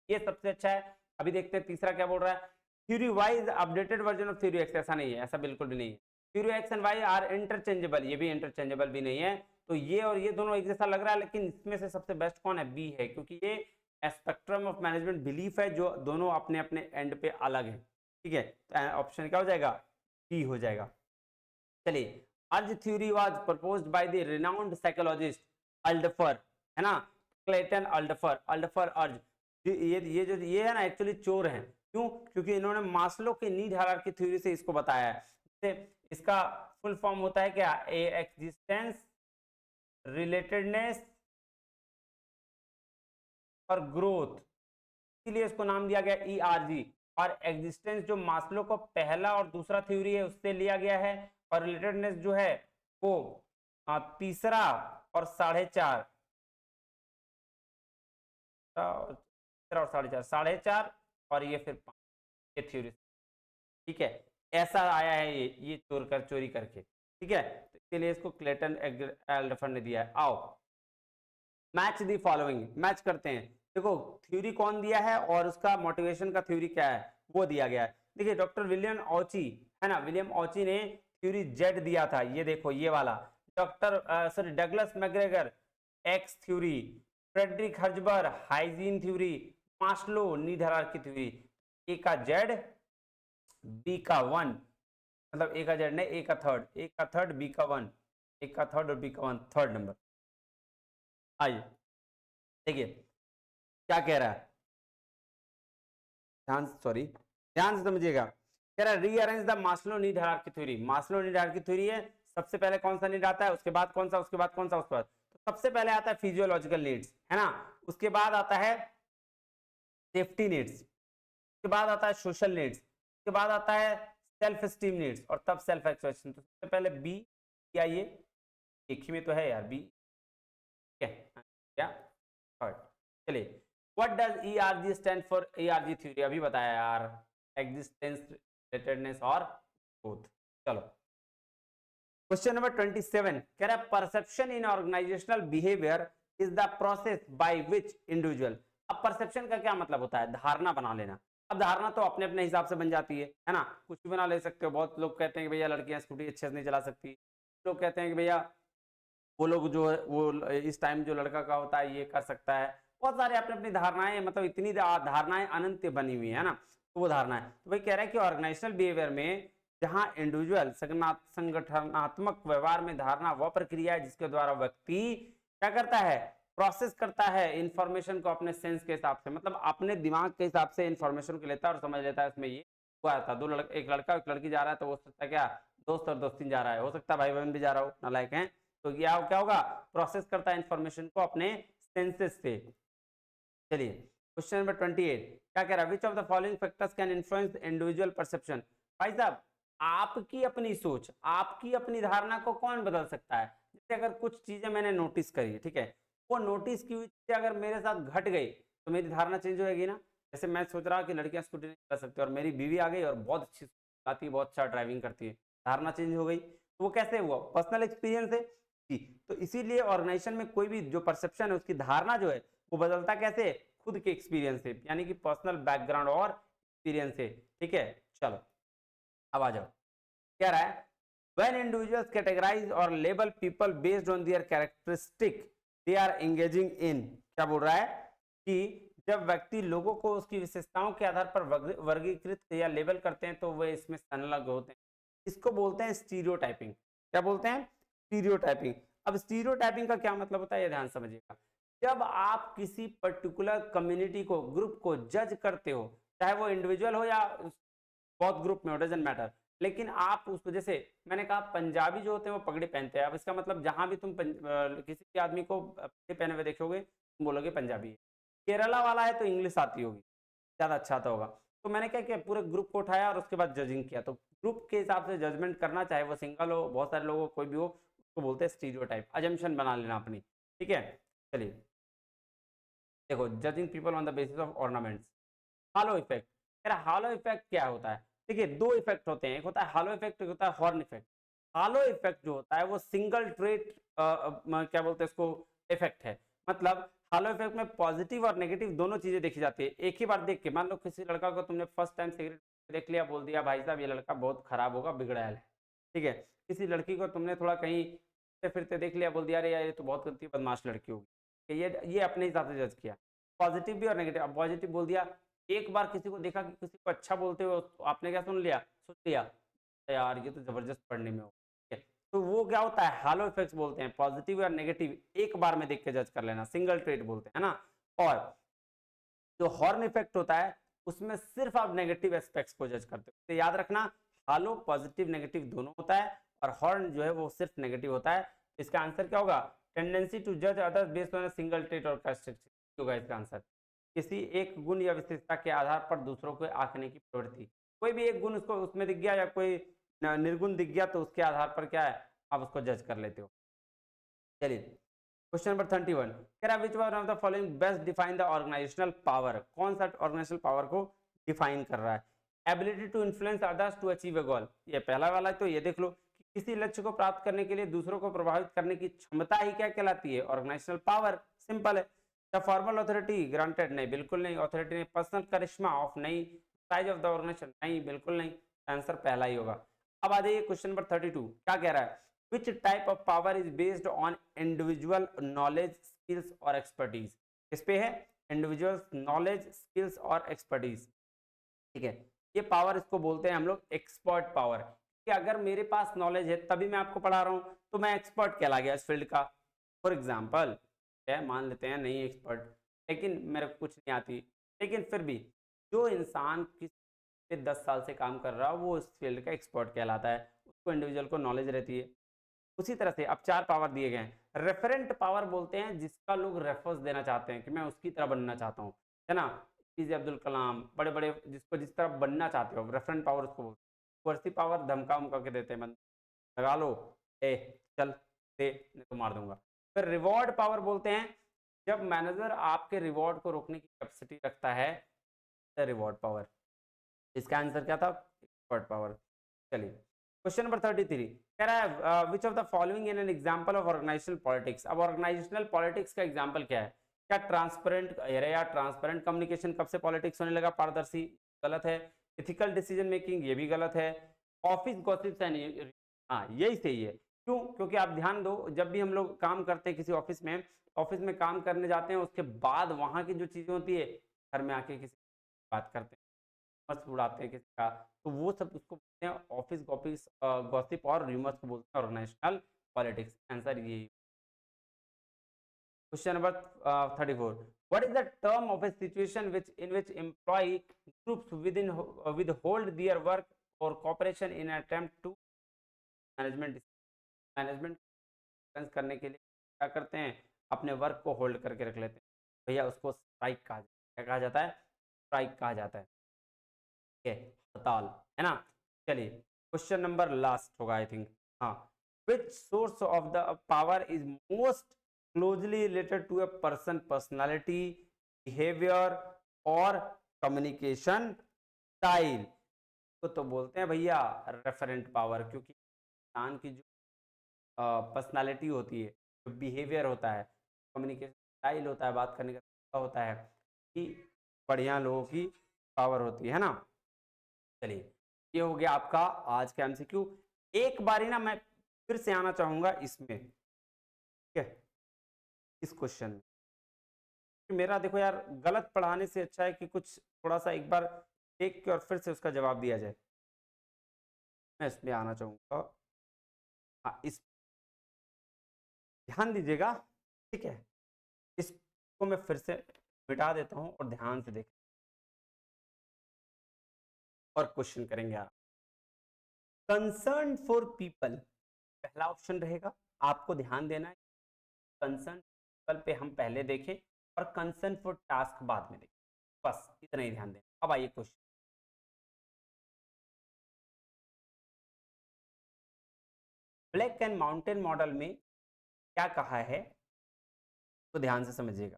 ये सबसे अच्छा है। अभी देखते हैं तीसरा क्या बोल रहा है, theory y is updated version of theory x। ऐसा नहीं है, ऐसा बिल्कुल भी नहीं है। Theory x and y are interchangeable, ये भी इंटरचेंजेबल भी नहीं है। तो ये और ये दोनों एक जैसा लग रहा है, लेकिन इसमें से सबसे बेस्ट कौन है? बी है, क्योंकि ये स्पेक्ट्रम ऑफ मैनेजमेंट बिलीफ है जो दोनों अपने अपने एंड पे अलग है। ठीक है, तो ऑप्शन क्या हो जाएगा? बी हो जाएगा। चलिए, ERG theory was proposed by the renowned psychologist Alderfer, है ना, क्लेटन अल्डफर। अल्डफर अर्ज, ये है ना एक्चुअली चोर हैं। क्यों? क्योंकि इन्होंने मास्लो के नीड हायरार्की थ्योरी से इसको बताया है। इसका फुल फॉर्म होता है क्या? ए एग्जिस्टेंस, रिलेटेडनेस और ग्रोथ, इसीलिए इसको नाम दिया गया ERG। और एग्जिस्टेंस जो मास्लो को पहला और दूसरा थ्योरी है उससे लिया गया है, और रिलेटेडनेस जो है वो तीसरा और 4.5 और 4.5 और ये फिर 5, ये थ्योरी। ठीक है, ऐसा आया है ये चोरी करके। ठीक है, तो इसके लिए इसको क्लेटन एल्डफर ने दिया है। आओ मैच दी फॉलोइंग, मैच करते हैं। देखो थ्योरी कौन दिया है और उसका मोटिवेशन का थ्योरी क्या है वो दिया गया है। देखिए डॉक्टर विलियम ऑची, है ना, विलियम ऑची ने थ्योरी जेड दिया था, ये देखो ये वाला। Doctor Douglas McGregor X theory, Frederick Herzberg hygiene theory, Maslow need hierarchy theory. A का जेड, बी का 1, मतलब ए का जेड नहीं, ए का थर्ड, बी का 1, ए का थर्ड और बी का 1 थर्ड नंबर। आइए देखिए क्या कह रहा है, ध्यान से समझिएगा। कह रहा है rearrange the Maslow need hierarchy theory. Maslow need hierarchy theory है, सबसे पहले कौन सा नीड आता है, उसके बाद कौन सा, उसके बाद कौन सा, उसके बाद तो सबसे पहले आता है फिजियोलॉजिकल नीड्स, है ना, उसके बाद आता है सेफ्टी नीड्स, उसके बाद आता है सोशल नीड्स, उसके बाद आता है सेल्फ स्टीम नीड्स, और तब सेल्फ एक्सप्रेशन। तो सबसे पहले बी, क्या ये एक ही में तो है यार बी, क्या चलिए what does ERG stand for? ERG theory अभी बताया यार, एग्जिस्टेंस, रिलेटेडनेस और ग्रोथ। चलो क्वेश्चन नंबर 27 कह रहा है perception in organisational behaviour is the process by which individual. अब परसेप्शन का क्या मतलब होता है? धारणा बना लेना। अब धारणा तो अपने अपने हिसाब से बन जाती है ना, कुछ भी बना ले सकते हो। बहुत लोग कहते हैं कि भैया लड़कियां स्कूटी अच्छे से नहीं चला सकती, लोग कहते हैं कि भैया वो लोग जो है वो इस टाइम जो लड़का का होता है ये कर सकता है। बहुत सारे अपनी अपनी धारणाएं, मतलब इतनी धारणाएं अनंत बनी हुई है ना, तो वो धारणा है। तो भाई कह रहा है कि ऑर्गेनाइजेशनल बिहेवियर में जहां इंडिविजुअल संगठनात्मक व्यवहार में धारणा वह प्रक्रिया है जिसके द्वारा व्यक्ति क्या करता है? प्रोसेस करता है इंफॉर्मेशन को अपने सेंस के हिसाब से, मतलब अपने दिमाग के हिसाब से इंफॉर्मेशन को लेता है और समझ लेता है इसमें ये हुआ था। एक लड़का एक लड़की जा रहा है तो हो सकता है क्या दोस्त और दोस्ती जा रहा है, हो सकता है भाई बहन भी जा रहा हो, नालायक हैं। तो क्या होगा? प्रोसेस करता है इंफॉर्मेशन को अपने सेंसेस से। चलिए क्वेश्चन नंबर 28 क्या कह रहा है? Which of the following factors can influence individual perception? भाई साहब आपकी अपनी सोच, आपकी अपनी धारणा को कौन बदल सकता है? जैसे अगर कुछ चीजें मैंने नोटिस करी, ठीक है, वो नोटिस की हुई चीजें अगर मेरे साथ घट गई तो मेरी धारणा चेंज होगी ना। जैसे मैं सोच रहा कि लड़कियां स्कूटी नहीं चला सकती और मेरी बीवी आ गई और बहुत अच्छी चलाती है, बहुत अच्छा ड्राइविंग करती है, धारणा चेंज हो गई। तो वो कैसे हुआ? पर्सनल एक्सपीरियंस है जी। तो इसीलिए ऑर्गेनाइजेशन में कोई भी जो परसेप्शन है उसकी धारणा जो है वो बदलता कैसे? खुद के एक्सपीरियंस से, यानी कि पर्सनल बैकग्राउंड और एक्सपीरियंस से। ठीक है, चलो अब आ जाओ। क्या रहा है? When individuals categorize or label people based on their characteristic, they are engaging in, क्या बोल रहा है कि जब व्यक्ति लोगों को उसकी विशेषताओं के आधार पर वर्गीकृत या लेबल करते हैं तो वे इसमें संलग्न होते हैं। इसको बोलते हैं स्टीरियोटाइपिंग। क्या बोलते हैं? स्टीरियोटाइपिंग। अब स्टीरियोटाइपिंग का क्या मतलब होता है ये ध्यान समझिएगा। जब आप किसी पर्टिकुलर कम्युनिटी को, ग्रुप को जज करते हो, चाहे वो इंडिविजुअल हो या बहुत ग्रुप में हो, डजेंट मैटर, लेकिन आप उसको, जैसे मैंने कहा पंजाबी जो होते हैं वो पगड़ी पहनते हैं, अब इसका मतलब जहां भी तुम किसी भी आदमी को पगड़ी पहने हुए देखोगे तुम बोलोगे पंजाबी है। केरला वाला है तो इंग्लिश आती होगी, ज्यादा अच्छा आता होगा। तो मैंने क्या किया, पूरे ग्रुप को उठाया और उसके बाद जजिंग किया। तो ग्रुप के हिसाब से जजमेंट करना, चाहे वो सिंगल हो, बहुत सारे लोगों कोई भी हो, उसको बोलते हैं स्टीरियोटाइप, अजम्पशन बना लेना अपनी। ठीक है, चलिए देखो, judging people on the basis of ornaments. Hello effect, hello effect क्या होता है? देखिए दो इफेक्ट होते हैं, एक होता है हालो इफेक्ट, एक होता है हॉर्न इफेक्ट। हालो इफेक्ट जो होता है वो सिंगल ट्रेट क्या बोलते हैं इसको, इफेक्ट है। मतलब हालो इफेक्ट में पॉजिटिव और नेगेटिव दोनों चीजें देखी जाती है एक ही बार देख के। मान लो किसी लड़का को तुमने फर्स्ट टाइम सिगरेट देख लिया, बोल दिया भाई साहब ये लड़का बहुत खराब होगा, बिगड़ा है। ठीक है, किसी लड़की को तुमने थोड़ा कहीं फिरते देख लिया, बोल दिया अरे यार ये तो बहुत गलती बदमाश लड़की होगी, ये अपने हिसाब से जज किया। पॉजिटिव भी और नेगेटिव। अब पॉजिटिव बोल दिया, एक बार किसी को देखा कि किसी को अच्छा बोलते हो, तो आपने क्या सुन लिया, सोच लिया यार ये तो जबरदस्त पढ़ने में हो। ठीक है, तो वो क्या होता है, हालो इफेक्ट्स बोलते हैं। पॉजिटिव या नेगेटिव एक बार में देख के जज कर लेना, सिंगल ट्रेट बोलते हैं ना। और जो हॉर्न इफेक्ट होता है उसमें सिर्फ आप नेगेटिव एस्पेक्ट्स को जज करते हो। तो याद रखना, हालो पॉजिटिव नेगेटिव दोनों होता है, और हॉर्न जो है वो सिर्फ नेगेटिव होता है। इसका आंसर क्या होगा, टेंडेंसी टू जज others based on a single trait और कैरेक्टरिस्टिक होगा इसका आंसर। किसी एक गुण या विशेषता के आधार पर दूसरों को आंकने की प्रवृत्ति। कोई भी एक गुण उसको उसमें दिख गया या कोई निर्गुण दिख गया तो उसके आधार पर क्या है, आप उसको जज कर लेते हो। चलिए क्वेश्चन नंबर 31, कह रहा which one of the following best define the organizational power. कौन सा ऑर्गेनाइजेशनल पावर को डिफाइन कर रहा है? Ability to influence others to achieve a goal, ये पहला वाला है। तो ये देख लो कि किसी लक्ष्य को प्राप्त करने के लिए दूसरों को प्रभावित करने की क्षमता ही क्या कहलाती है, ऑर्गेनाइजेशनल पावर। सिंपल है। द फॉर्मल अथॉरिटी ग्रांटेड, नहीं बिल्कुल नहीं। अथॉरिटी नहीं। पर्सनल करिश्मा ऑफ, नहीं। साइज ऑफ द ऑर्गेनाइजेशन, नहीं बिल्कुल नहीं। आंसर पहला ही होगा। अब आ जाइए क्वेश्चन नंबर 32, क्या कह रहा है, which type of power is based on individual knowledge skills और expertise। किस पे है, individual knowledge skills और expertise। ठीक है, ये पावर इसको बोलते हैं हम लोग एक्सपर्ट पावर, कि अगर मेरे पास नॉलेज है तभी मैं आपको पढ़ा रहा हूं तो मैं एक्सपर्ट कहला गया इस फील्ड का। फॉर एग्जाम्पल है, मान लेते हैं नहीं एक्सपर्ट, लेकिन मेरे को कुछ नहीं आती, लेकिन फिर भी जो इंसान किस 10 साल से काम कर रहा है वो इस फील्ड का एक्सपर्ट कहलाता है, उसको इंडिविजुअल को नॉलेज रहती है। उसी तरह से अब चार पावर दिए गए हैं। रेफरेंट पावर बोलते हैं जिसका लोग रेफरेंस देना चाहते हैं कि मैं उसकी तरह बनना चाहता हूँ, है ना। पीजे अब्दुल कलाम, बड़े बड़े जिसको जिस तरह बनना चाहते हो, रेफरेंट पावर उसको बोलते हैं। कुर्सी पावर धमका उमका के देते हैं, लगा लो, ए चल दे, नहीं तो मार दूंगा। फिर रिवॉर्ड पावर बोलते हैं जब मैनेजर आपके रिवॉर्ड को रोकने की कैपेसिटी रखता है, रिवॉर्ड पावर। इसका आंसर क्या था, रिवॉर्ड पावर। चलिए क्वेश्चन नंबर 33, कह रहा है which of the following in an example of organisational politics. अब ऑर्गेनाइजेशनल पॉलिटिक्स का एग्जांपल क्या है, क्या ट्रांसपेरेंट, अरे यार ट्रांसपेरेंट कम्युनिकेशन कब से पॉलिटिक्स होने लगा, पारदर्शी, गलत है। इथिकल डिसीजन मेकिंग, ये भी गलत है। ऑफिस गॉसिप्स एंड, हाँ यही सही है। क्यों, क्योंकि आप ध्यान दो, जब भी हम लोग काम करते हैं किसी ऑफिस में काम करने जाते हैं, उसके बाद वहां की जो चीजें होती है, घर में आके किसी बात करते हैं, मस्त उड़ाते हैं किसी का, तो वो सब उसको बोलते हैं ऑफिस गॉसिप, गॉसिप और रूमर्स को बोलते हैं ऑर्गेनाइजेशनल पॉलिटिक्स। आंसर ये। Question number 34, what is the term of a situation which in which employ groups within withhold their work और cooperation in an attempt to management करने के लिए क्या करते हैं, अपने वर्क को होल्ड करके रख लेते हैं। भैया उसको स्ट्राइक कहा जाता है, क्या कहा जाता है, स्ट्राइक कहा जाता है। ठीक है, हड़ताल, है ना। चलिए क्वेश्चन नंबर लास्ट होगा आई थिंक, हाँ। Which source of the power is most closely related to a person personality, behaviour और कम्युनिकेशन स्टाइल। तो बोलते हैं भैया रेफरेंट पावर, क्योंकि इंसान की जो पर्सनालिटी होती है, जो बिहेवियर होता है, कम्युनिकेशन स्टाइल होता है, बात करने का तरीका होता है, कि बढ़िया लोगों की पावर होती है ना। चलिए ये हो गया आपका आज का एमसीक्यू। एक बारी ना मैं फिर से आना चाहूंगा इसमें, ठीक है, इस क्वेश्चन में। मेरा देखो यार, गलत पढ़ाने से अच्छा है कि कुछ थोड़ा सा एक बार देख के और फिर से उसका जवाब दिया जाए। मैं इसमें आना चाहूंगा, हाँ इस, ध्यान दीजिएगा, ठीक है। इस को मैं फिर से मिटा देता हूं और ध्यान से देख और क्वेश्चन करेंगे आप। कंसर्न फॉर पीपल पहला ऑप्शन रहेगा, आपको ध्यान देना है। कंसर्न पीपल पे हम पहले देखें और कंसर्न फॉर टास्क बाद में देखें, बस इतना ही ध्यान देना। अब आइए question. Black and mountain model में क्या कहा है तो ध्यान से समझिएगा।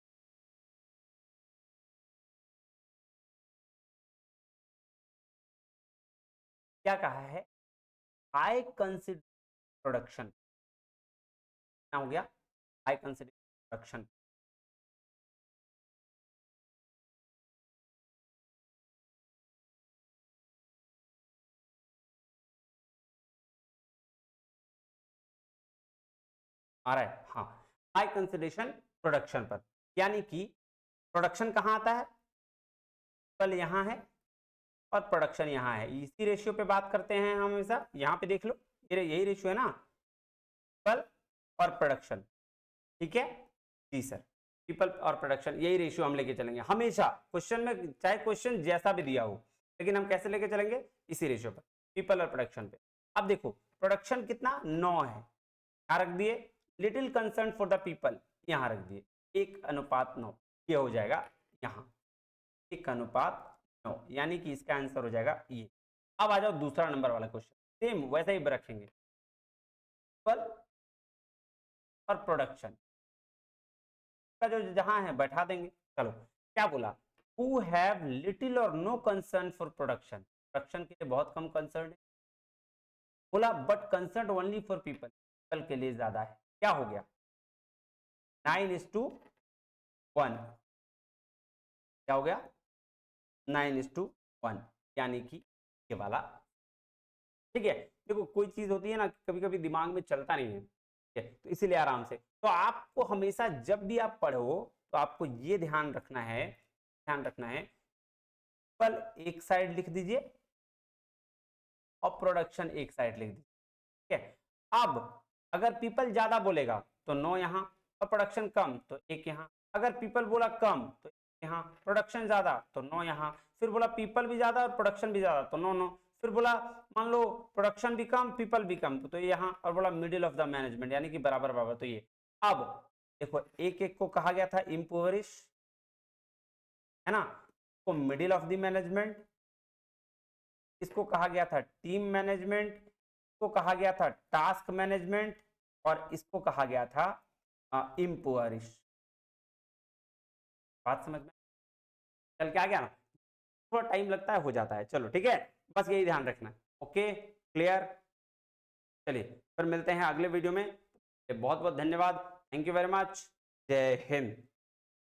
क्या कहा है? हाई कंसिडर प्रोडक्शन, क्या हो गया? High consider production. आ रहा है? हाँ, हाई कंसिडरेशन प्रोडक्शन पर, यानी कि प्रोडक्शन कहाँ आता है? कल यहाँ है और प्रोडक्शन यहाँ है, इसी रेशियो पे बात करते हैं हम हमेशा। यहाँ पे देख लो, यही रेशियो है ना, पीपल और प्रोडक्शन। ठीक है जी सर, पीपल और प्रोडक्शन यही रेशियो हम लेके चलेंगे हमेशा क्वेश्चन में, चाहे क्वेश्चन जैसा भी दिया हो, लेकिन हम कैसे लेके चलेंगे? इसी रेशियो पर, पीपल और प्रोडक्शन पे। अब देखो प्रोडक्शन कितना? 9 है, यहाँ रख दिए। Little concern for the people यहाँ रख दिए, 1:9 ये हो जाएगा यहाँ 1:9, यानी कि इसका आंसर हो जाएगा ये। अब आ जाओ दूसरा नंबर वाला क्वेश्चन, सेम वैसा ही रखेंगे, पीपल और प्रोडक्शन का जो जहां है बैठा देंगे। चलो क्या बोला? हु हैव लिटिल और no concern for production, production के लिए बहुत कम कंसर्न है। बोला but concern only for people, people के लिए ज्यादा है। क्या हो गया? 9:1, क्या हो गया? 9:1, यानी कि ये वाला। ठीक है, देखो कोई चीज होती है ना, कभी कभी दिमाग में चलता नहीं है, ठीक है, तो इसीलिए आराम से। तो आपको हमेशा जब भी आप पढ़ो तो आपको ये ध्यान रखना है, पीपल एक साइड लिख दीजिए और प्रोडक्शन एक साइड लिख दीजिए। ठीक है, अब अगर पीपल ज्यादा बोलेगा तो 9 यहाँ, और प्रोडक्शन कम तो 1 यहाँ। अगर पीपल बोला कम तो यहाँ, प्रोडक्शन ज्यादा तो 9 यहाँ। फिर बोला पीपल भी ज्यादा और प्रोडक्शन भी ज्यादा तो 9। फिर बोला मान लो प्रोडक्शन भी कम पीपल भी कम तो यहाँ, और बोला मिडिल ऑफ द मैनेजमेंट यानी कि बराबर बराबर तो ये। अब देखो एक एक को कहा गया था इम्पोवरिश, है ना, तो मिडिल ऑफ द मैनेजमेंट, इसको कहा गया था टीम मैनेजमेंट, इसको कहा गया था टास्क मैनेजमेंट, और इसको कहा गया था इम्पोवरिश। बात समझ में चल के आ गया ना? थोड़ा टाइम लगता है, हो जाता है। चलो ठीक है, बस यही ध्यान रखना। Okay clear? चलिए फिर मिलते हैं अगले वीडियो में। बहुत बहुत धन्यवाद, थैंक यू वेरी मच, जय हिंद।